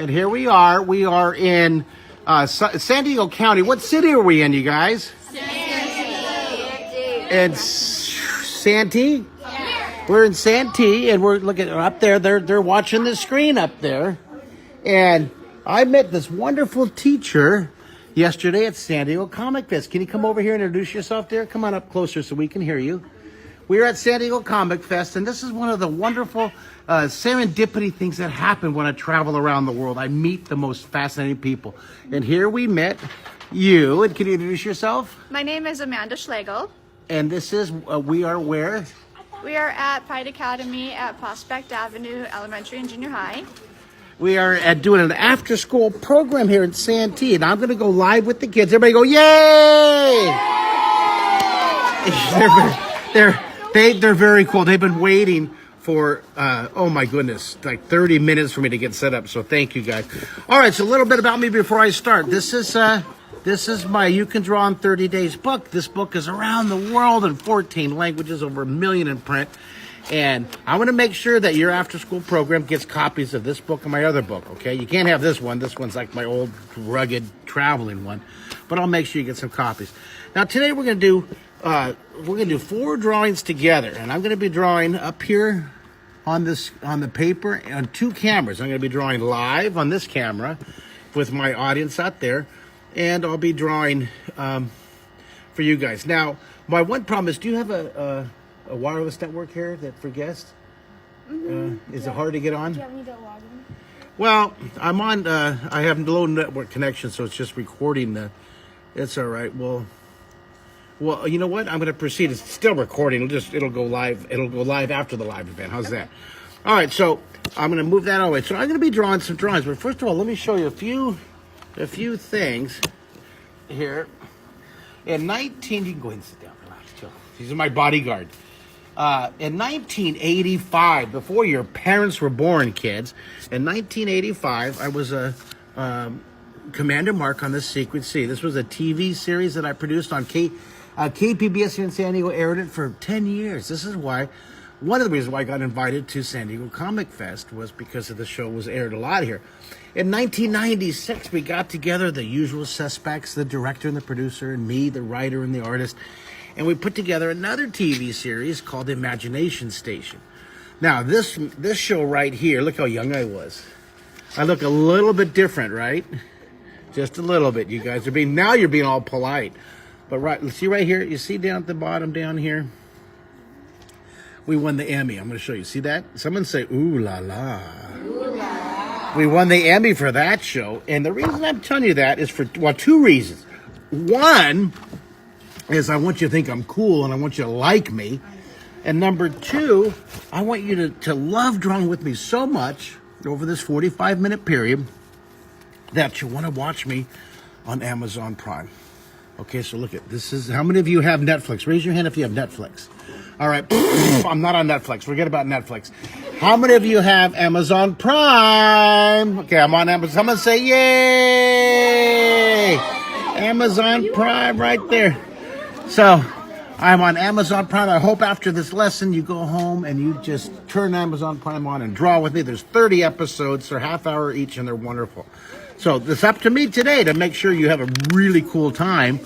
And here we are. We are in San Diego County. What city are we in, you guys? Santee. And Santee? Yeah. We're in Santee, and we're looking up there. They're watching the screen up there. And I met this wonderful teacher yesterday at San Diego Comic Fest. Can you come over here and introduce yourself there? Come on up closer so we can hear you. We're at San Diego Comic Fest, and this is one of the wonderful serendipity things that happen when I travel around the world. I meet the most fascinating people. And here we met you. And can you introduce yourself? My name is Amanda Schlegel. And this is, we are where? We are at Pride Academy at Prospect Avenue Elementary and Junior High. We are doing an after-school program here in Santee, and I'm going to go live with the kids. Everybody go, yay! They're very cool. They've been waiting for, oh my goodness, like 30 minutes for me to get set up. So thank you, guys. All right, so a little bit about me before I start. This is my You Can Draw in 30 Days book. This book is around the world in 14 languages, over 1 million in print. And I want to make sure that your after-school program gets copies of this book and my other book, okay? You can't have this one. This one's like my old, rugged, traveling one. But I'll make sure you get some copies. Now, today we're going to do 4 drawings together. And I'm going to be drawing up here on the paper on 2 cameras. I'm going to be drawing live on this camera with my audience out there. And I'll be drawing for you guys. Now, my one problem is, do you have a wireless network here that for guests? Is it hard to get on? Do you want me to log in? Well, I'm on, I have low network connection, so it's just recording it's all right. Well, you know what? I'm going to proceed. It's still recording. It'll go live. It'll go live after the live event. How's that? All right, so I'm going to move that away. So I'm going to be drawing some drawings, but first of all, let me show you a few things here. You can go ahead and sit down, relax, chill. These are my bodyguard. In 1985, before your parents were born, kids, in 1985, I was a Commander Mark on The Secret Sea. This was a TV series that I produced on KPBS here in San Diego, aired it for 10 years. This is why, one of the reasons why I got invited to San Diego Comic Fest was because of the show was aired a lot here. In 1996, we got together the usual suspects, the director and the producer, and me, the writer and the artist, and we put together another TV series called Imagination Station. Now, this show right here, look how young I was. I look a little bit different, right? Just a little bit. You guys are now you're being all polite. But see right here, you see down at the bottom down here? We won the Emmy. I'm going to show you. See that? Someone say, ooh la la. Ooh la la. We won the Emmy for that show. And the reason I'm telling you that is for, 2 reasons. One is I want you to think I'm cool and I want you to like me. And number 2, I want you to love drawing with me so much over this 45-minute period that you want to watch me on Amazon Prime. Okay, so look at this. Is how many of you have Netflix? Raise your hand if you have Netflix. All right, I'm not on Netflix. Forget about Netflix. How many of you have Amazon Prime? Okay, I'm on Amazon. Someone say yay! Amazon Prime right there. So I'm on Amazon Prime. I hope after this lesson you go home and you just turn Amazon Prime on and draw with me. There's 30 episodes. They're half hour each and they're wonderful. So it's up to me today to make sure you have a really cool time.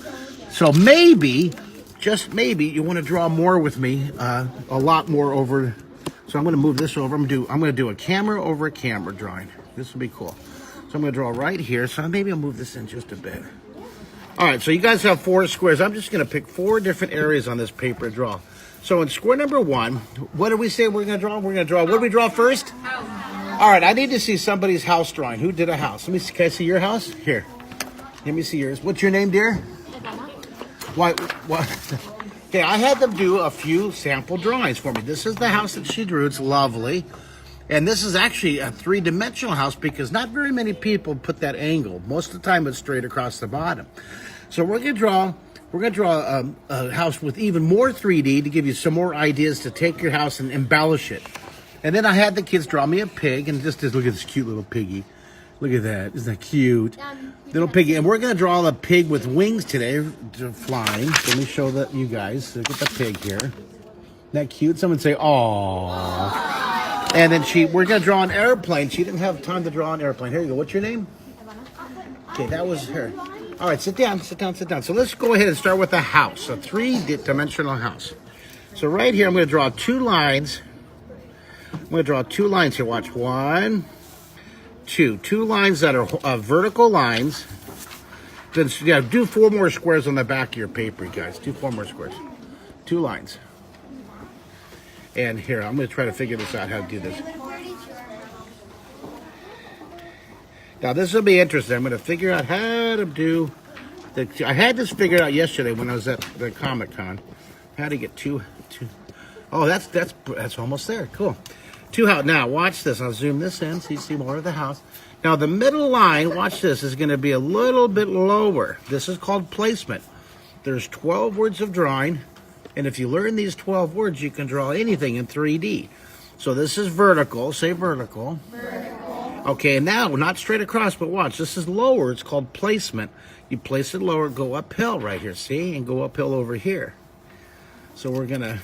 So maybe, just maybe, you want to draw more with me, a lot more over. So I'm going to move this over. I'm going to do a camera over a camera drawing. This will be cool. So I'm going to draw right here. So maybe I'll move this in just a bit. All right, so you guys have 4 squares. I'm just going to pick 4 different areas on this paper to draw. So in square number 1, what did we say we're going to draw? We're going to draw, what did we draw first? All right, I need to see somebody's house drawing. Who did a house? Let me see. Can I see your house? Here. Let me see yours. What's your name, dear? What? Okay, I had them do a few sample drawings for me. This is the house that she drew. It's lovely. And this is actually a 3-dimensional house because not very many people put that angle. Most of the time it's straight across the bottom. So we're going to draw a house with even more 3D to give you some more ideas to take your house and embellish it. And then I had the kids draw me a pig, and just look at this cute little piggy. Look at that. Isn't that cute? Little piggy. And we're going to draw a pig with wings today, flying. Let me show that you guys. Look at the pig here. Isn't that cute? Someone say, aww. And then we're going to draw an airplane. She didn't have time to draw an airplane. Here you go. What's your name? Okay, that was her. All right, sit down, sit down, sit down. So let's go ahead and start with a house, a three-dimensional house. So right here, I'm going to draw 2 lines. I'm going to draw 2 lines here. Watch. 1, 2. 2 lines that are vertical lines. Then do 4 more squares on the back of your paper, guys. Do 4 more squares. 2 lines. And here, I'm going to try to figure this out, how to do this. Now, this will be interesting. I'm going to figure out how to do... I had this figured out yesterday when I was at the Comic-Con. How to get two... Oh, that's almost there. Cool. 2 house. Now, watch this. I'll zoom this in so you see more of the house. Now, the middle line, watch this, is going to be a little bit lower. This is called placement. There's 12 words of drawing. And if you learn these 12 words, you can draw anything in 3D. So this is vertical. Say vertical. Vertical. Okay, now, not straight across, but watch. This is lower. It's called placement. You place it lower, go uphill right here, see? And go uphill over here. So we're going to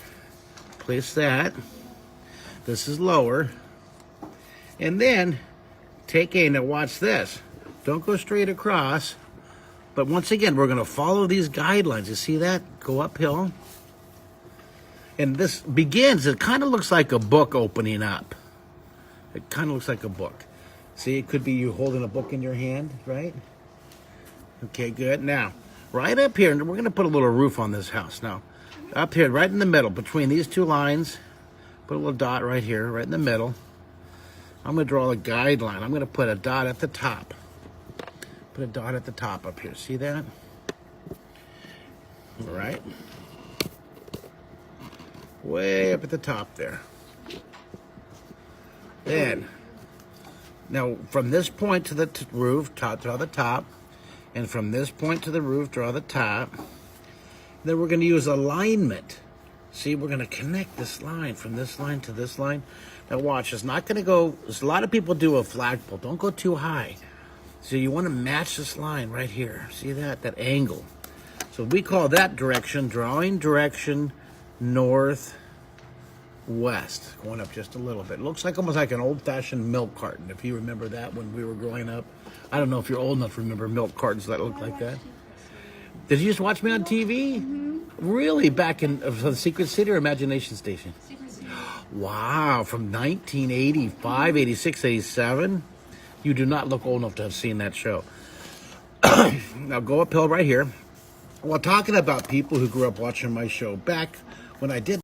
place that. This is lower. And then, now watch this. Don't go straight across. But once again, we're going to follow these guidelines. You see that? Go uphill. And this begins, it kind of looks like a book opening up. It kind of looks like a book. See, it could be you holding a book in your hand, right? Okay, good. Now, right up here, we're going to put a little roof on this house. Now, up here, right in the middle, between these 2 lines, put a little dot right here, right in the middle. I'm going to draw a guideline. I'm going to put a dot at the top. Put a dot at the top up here. See that? All right. Way up at the top there. Then, now from this point to the roof, draw the top. And from this point to the roof, draw the top. Then we're going to use alignment. See, we're going to connect this line from this line to this line. Now watch, it's not going to go, a lot of people do a flagpole. Don't go too high. So you want to match this line right here. See that angle. So we call that direction, drawing direction north, west. Going up just a little bit. It looks like almost like an old-fashioned milk carton, if you remember that when we were growing up. I don't know if you're old enough to remember milk cartons that look like that. Did you just watch me on TV? Mm-hmm. Really? Back in the Secret City or Imagination Station? Secret City. Wow, from 1985, 86, 87? You do not look old enough to have seen that show. Now go uphill right here. Well, talking about people who grew up watching my show, back when I did